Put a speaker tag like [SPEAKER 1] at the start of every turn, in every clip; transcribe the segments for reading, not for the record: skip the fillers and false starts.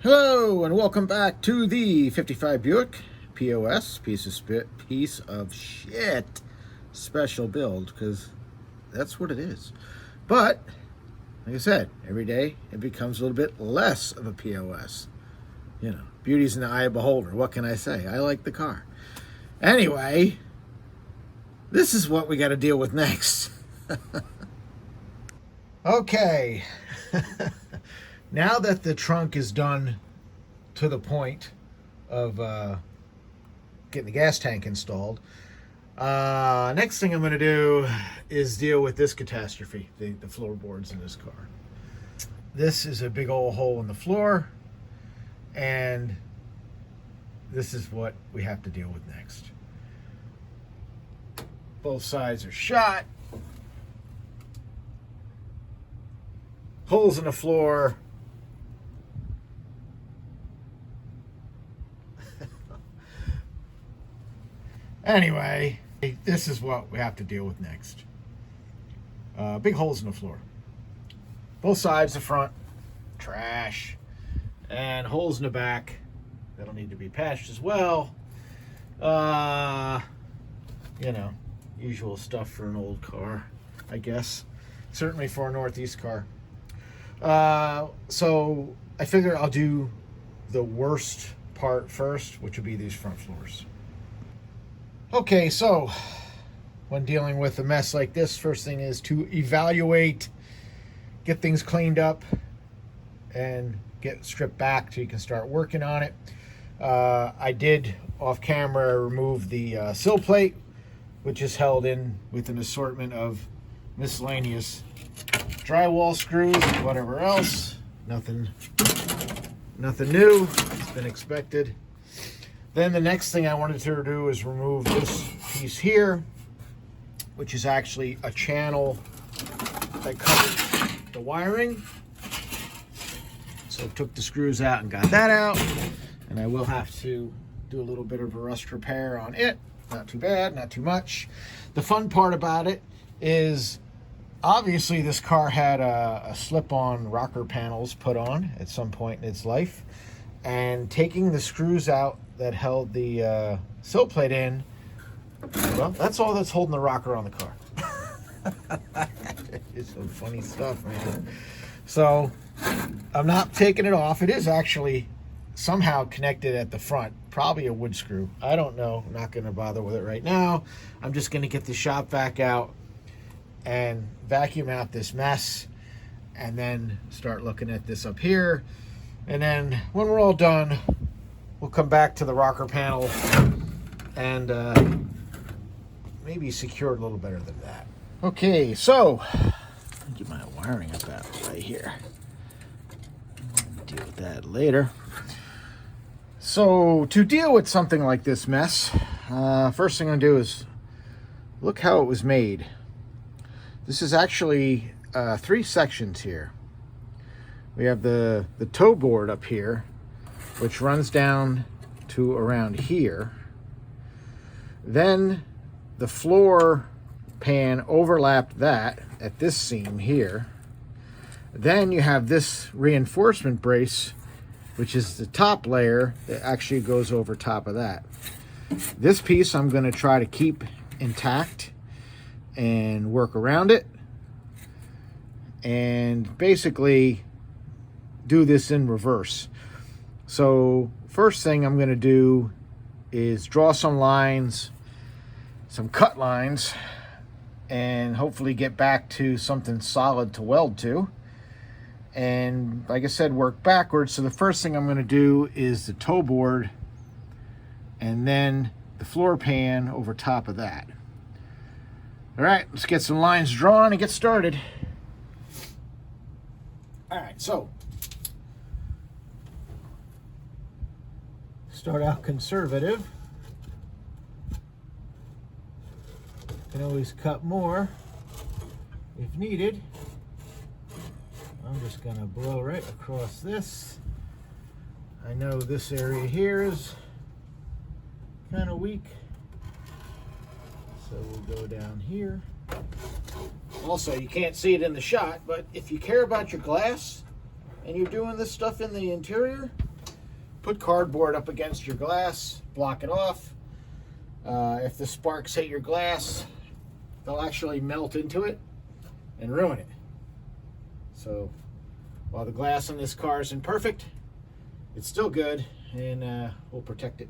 [SPEAKER 1] Hello and welcome back to the 55 Buick POS, piece of shit special build, because that's what it is. But like I said, every day it becomes a little bit less of a POS. You know, beauty's in the eye of the beholder. What can I say? I like the car. Anyway, this is what we got to deal with next. Okay. Now that the trunk is done to the point of getting the gas tank installed, next thing I'm going to do is deal with this catastrophe, the floorboards in this car. This is a big old hole in the floor, and this is what we have to deal with next. Both sides are shot. Holes in the floor. Anyway, this is what we have to deal with next. Big holes in the floor. Both sides, the front, trash. And holes in the back that'll need to be patched as well. You know, usual stuff for an old car, I guess. Certainly for a Northeast car. So I figure I'll do the worst part first, which would be these front floors. Okay, so when dealing with a mess like this, first thing is to evaluate, get things cleaned up, and get stripped back so you can start working on it. I did off camera remove the sill plate, which is held in with an assortment of miscellaneous drywall screws and whatever else. Nothing new. It's been expected. Then the next thing I wanted to do is remove this piece here, which is actually a channel that covers the wiring. So took the screws out and got that out, and I will have to do a little bit of a rust repair on it. Not too bad, not too much. The fun part about it is obviously this car had a slip-on rocker panels put on at some point in its life, and taking the screws out that held the sill plate in, well, that's all that's holding the rocker on the car. It's some funny stuff, man. So I'm not taking it off. It is actually somehow connected at the front, probably a wood screw. I don't know. I'm not going to bother with it right now. I'm just going to get the shop vac out and vacuum out this mess, and then start looking at this up here. And then when we're all done, we'll come back to the rocker panel and maybe secure it a little better than that. Okay, so get my wiring up out right here. Deal with that later. So to deal with something like this mess, first thing I'm gonna do is look how it was made. This is actually 3 sections here. We have the toe board up here, which runs down to around here. Then the floor pan overlapped that at this seam here. Then you have this reinforcement brace, which is the top layer that actually goes over top of that. This piece I'm going to try to keep intact and work around it, and basically do this in reverse. So first thing I'm going to do is draw some lines, some cut lines, and hopefully get back to something solid to weld to. And like I said, work backwards. So the first thing I'm going to do is the toe board, and then the floor pan over top of that. All right, let's get some lines drawn and get started. All right, so start out conservative. Can always cut more if needed. I'm just going to blow right across this. I know this area here is kind of weak, so we'll go down here. Also, you can't see it in the shot, but if you care about your glass and you're doing this stuff in the interior, put cardboard up against your glass, block it off. If the sparks hit your glass, they'll actually melt into it and ruin it. So while the glass on this car isn't perfect, it's still good, and we'll protect it.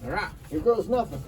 [SPEAKER 1] All right, here goes nothing.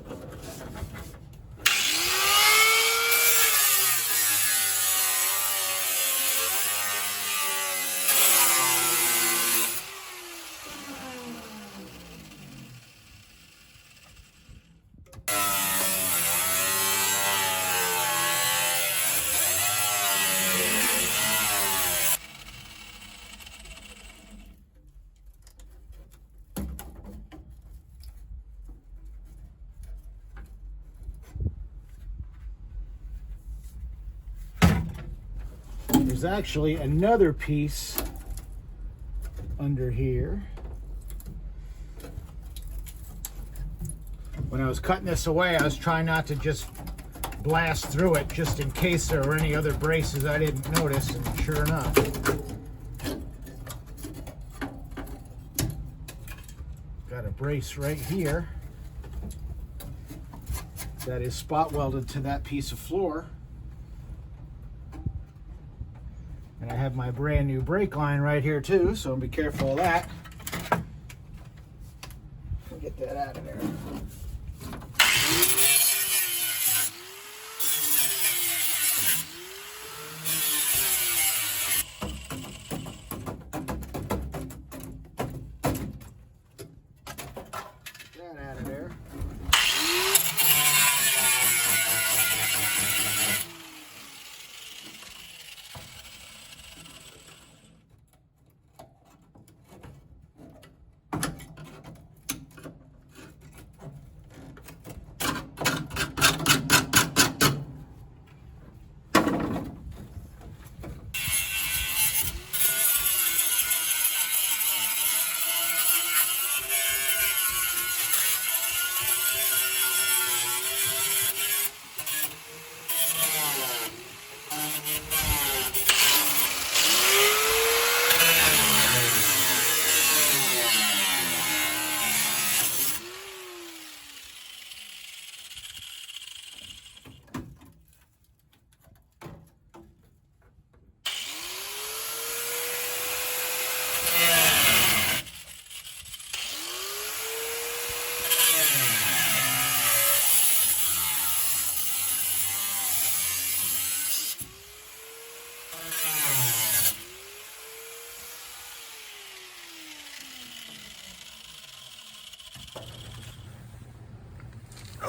[SPEAKER 1] There's actually another piece under here. When I was cutting this away, I was trying not to just blast through it just in case there were any other braces I didn't notice, and sure enough. Got a brace right here that is spot welded to that piece of floor. And I have my brand new brake line right here too, so be careful of that. We'll get that out of there. Get that out of there.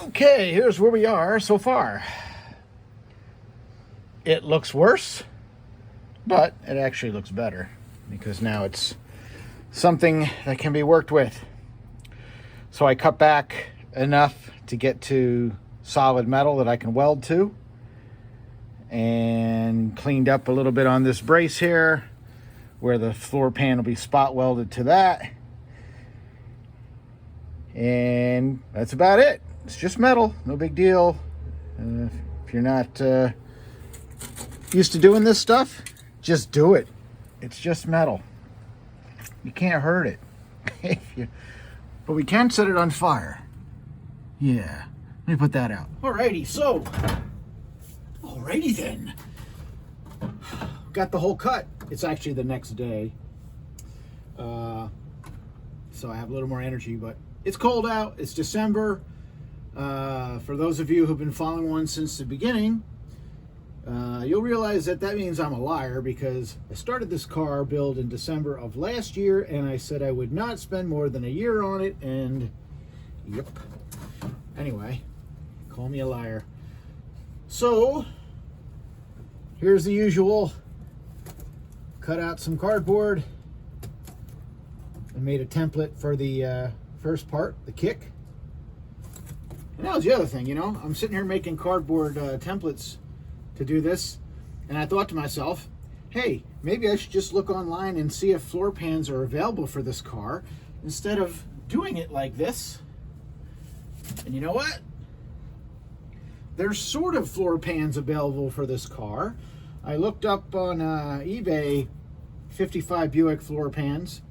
[SPEAKER 1] Okay, here's where we are so far. It looks worse, but it actually looks better because now it's something that can be worked with. So I cut back enough to get to solid metal that I can weld to, and cleaned up a little bit on this brace here where the floor pan will be spot welded to that. And that's about it. It's just metal, no big deal. If you're not used to doing this stuff, just do it. It's just metal. You can't hurt it. But we can set it on fire. Yeah, let me put that out. Alrighty, so, alrighty then. Got the whole cut. It's actually the next day. So I have a little more energy, but it's cold out. It's December. For those of you who've been following one since the beginning, you'll realize that means I'm a liar, because I started this car build in December of last year, and I said I would not spend more than a year on it, and yep. Anyway, call me a liar. So, here's the usual. Cut out some cardboard and made a template for the first part, the kick. And that was the other thing, you know, I'm sitting here making cardboard templates to do this, and I thought to myself, hey, maybe I should just look online and see if floor pans are available for this car instead of doing it like this. And you know what? There's sort of floor pans available for this car. I looked up on eBay 55 Buick floor pans,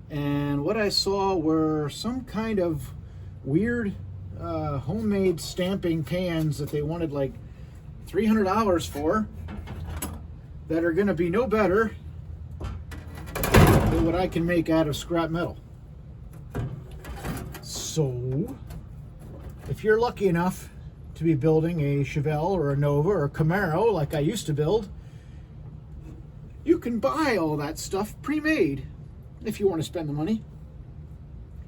[SPEAKER 1] and what I saw were some kind of weird homemade stamping pans that they wanted like $300 for, that are going to be no better than what I can make out of scrap metal. So if you're lucky enough to be building a Chevelle or a Nova or a Camaro like I used to build, you can buy all that stuff pre-made if you want to spend the money.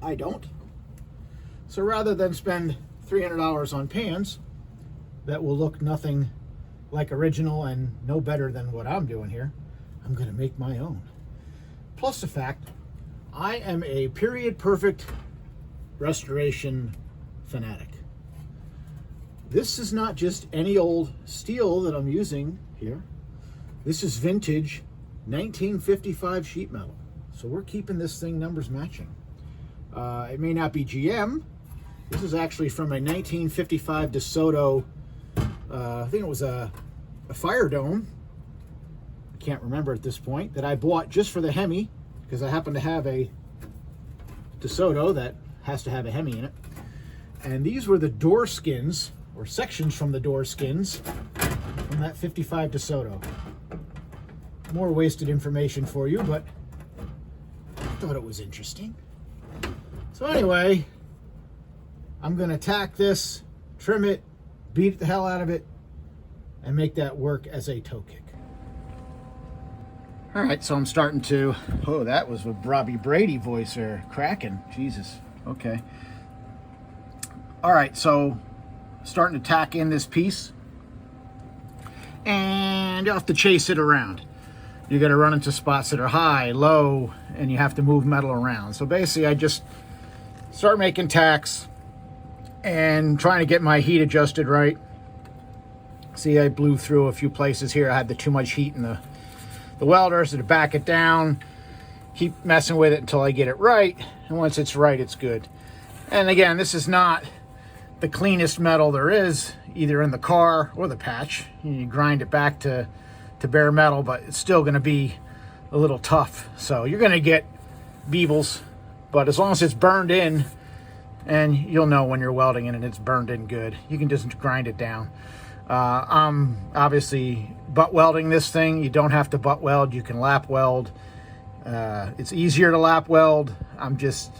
[SPEAKER 1] I don't. So rather than spend $300 on pans that will look nothing like original and no better than what I'm doing here, I'm going to make my own. Plus the fact, I am a period perfect restoration fanatic. This is not just any old steel that I'm using here. This is vintage 1955 sheet metal. So we're keeping this thing numbers matching. It may not be GM. This is actually from a 1955 DeSoto, I think it was a fire dome. I can't remember at this point, that I bought just for the Hemi, because I happen to have a DeSoto that has to have a Hemi in it. And these were the door skins, or sections from the door skins, from that 55 DeSoto. More wasted information for you, but I thought it was interesting. So anyway, I'm going to tack this, trim it, beat the hell out of it, and make that work as a toe kick. All right, so I'm starting to, oh, that was a Robbie Brady voice there, cracking, Jesus, okay. All right, so starting to tack in this piece, and you have to chase it around. You're gonna run into spots that are high, low, and you have to move metal around. So basically I just start making tacks and trying to get my heat adjusted right. See, I blew through a few places here. I had too much heat in the welder, so to back it down, keep messing with it until I get it right. And once it's right, it's good. And again, this is not the cleanest metal there is, either in the car or the patch. You grind it back to bare metal, but it's still going to be a little tough. So you're going to get beevils, but as long as it's burned in, and you'll know when you're welding it and it's burned in good, you can just grind it down. I'm obviously butt welding this thing. You don't have to butt weld, you can lap weld. It's easier to lap weld. I'm just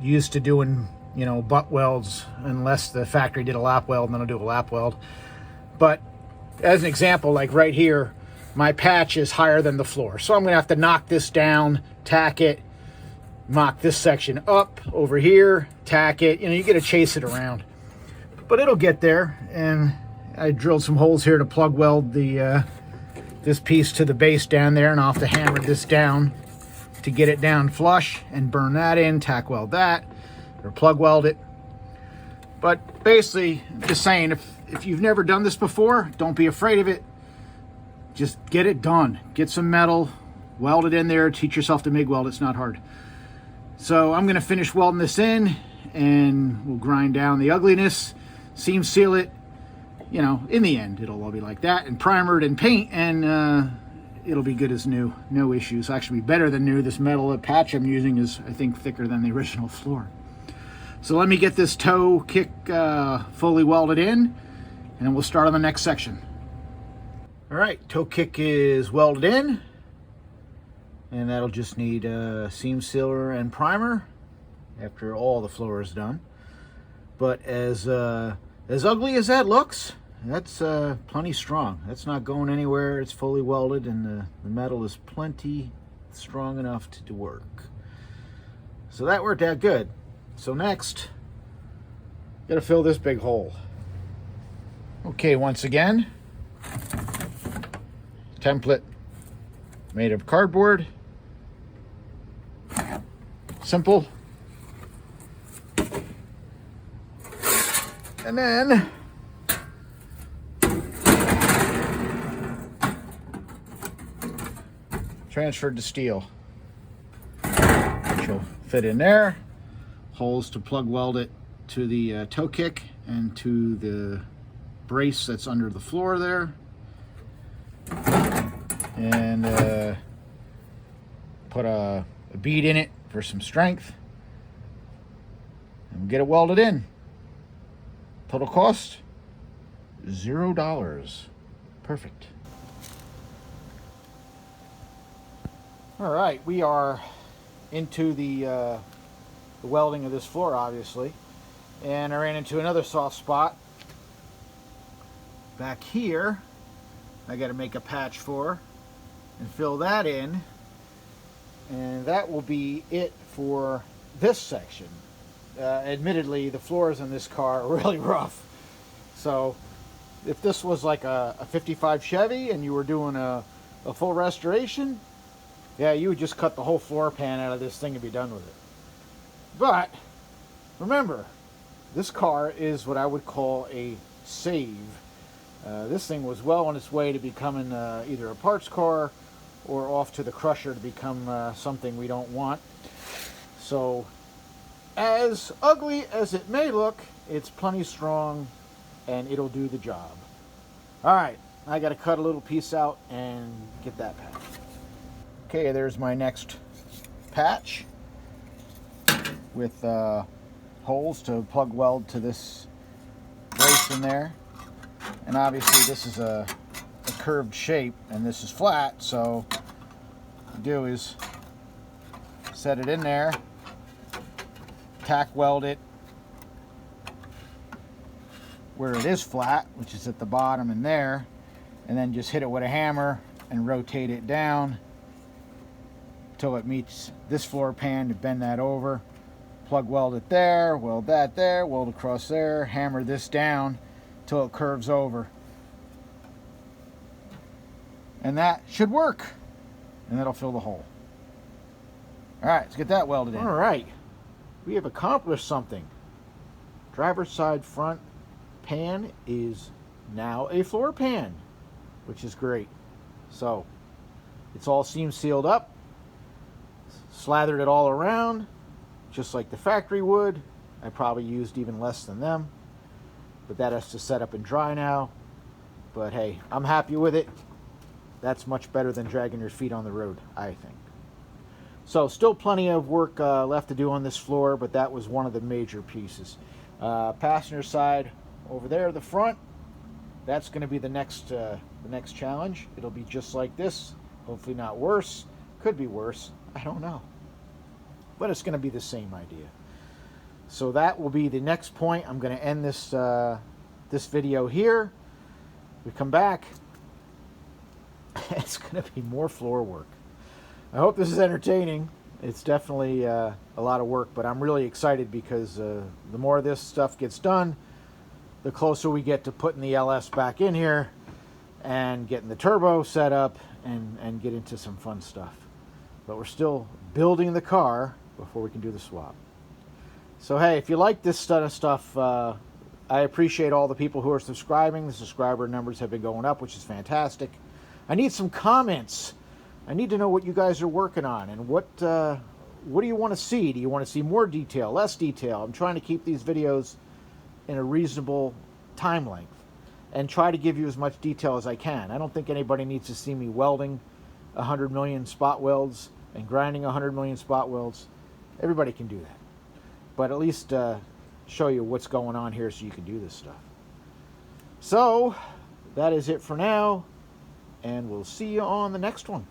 [SPEAKER 1] used to doing, you know, butt welds, unless the factory did a lap weld, and then I'll do a lap weld. But as an example, like right here, my patch is higher than the floor. So I'm gonna have to knock this down, tack it, knock this section up over here, tack it. You know, you gotta chase it around. But it'll get there, and I drilled some holes here to plug weld the this piece to the base down there, and I'll have to hammer this down to get it down flush and burn that in, tack weld that, or plug weld it. But basically, just saying, if you've never done this before, don't be afraid of it. Just get it done. Get some metal, weld it in there, teach yourself to MIG weld. It's not hard. So I'm gonna finish welding this in, and we'll grind down the ugliness, seam seal it. You know, in the end, it'll all be like that, and primer it and paint, and it'll be good as new. No issues. Actually be better than new. This metal patch I'm using is, I think, thicker than the original floor. So let me get this toe kick fully welded in, and we'll start on the next section. All right, toe kick is welded in, and that'll just need seam sealer and primer after all the floor is done. But as ugly as that looks, that's plenty strong. That's not going anywhere. It's fully welded, and the metal is plenty strong enough to work. So that worked out good. So next, gotta fill this big hole. Okay, once again, template made of cardboard. Simple. And then transferred to steel, which will fit in there. Holes to plug weld it to the toe kick and to the brace that's under the floor there. And put a bead in it for some strength and get it welded in. Total cost, $0. Perfect. All right, we are into the welding of this floor, obviously, and I ran into another soft spot back here. I got to make a patch for and fill that in, and that will be it for this section. Admittedly, the floors in this car are really rough, so if this was like a 55 Chevy and you were doing a full restoration, yeah, you would just cut the whole floor pan out of this thing and be done with it. But remember, this car is what I would call a save. This thing was well on its way to becoming either a parts car or off to the crusher to become something we don't want. So, as ugly as it may look, it's plenty strong and it'll do the job. Alright, I gotta cut a little piece out and get that patch. Okay, there's my next patch with holes to plug weld to this brace in there. And obviously this is a curved shape and this is flat, so what you do is set it in there, tack weld it where it is flat, which is at the bottom in there, and then just hit it with a hammer and rotate it down till it meets this floor pan to bend that over. Plug weld it there, weld that there, weld across there, hammer this down till it curves over. And that should work. And that'll fill the hole. Alright, let's get that welded in. Alright, we have accomplished something. Driver's side front pan is now a floor pan, which is great. So, it's all seam sealed up. Slathered it all around, just like the factory would. I probably used even less than them, but that has to set up and dry now. But hey, I'm happy with it. That's much better than dragging your feet on the road, I think. So still plenty of work left to do on this floor, but that was one of the major pieces. Passenger side over there, the front, that's going to be the next challenge. It'll be just like this, hopefully not worse. Could be worse, I don't know, but it's going to be the same idea. So that will be the next point. I'm going to end this this video here. We come back, it's going to be more floor work. I hope this is entertaining. It's definitely a lot of work, but I'm really excited because the more this stuff gets done, the closer we get to putting the LS back in here and getting the turbo set up and get into some fun stuff. But we're still building the car before we can do the swap. So hey, if you like this stuff, I appreciate all the people who are subscribing. The subscriber numbers have been going up, which is fantastic. I need some comments. I need to know what you guys are working on and what do you want to see? Do you want to see more detail, less detail? I'm trying to keep these videos in a reasonable time length and try to give you as much detail as I can. I don't think anybody needs to see me welding 100 million spot welds and grinding 100 million spot welds. Everybody can do that. But at least show you what's going on here so you can do this stuff. So, that is it for now, and we'll see you on the next one.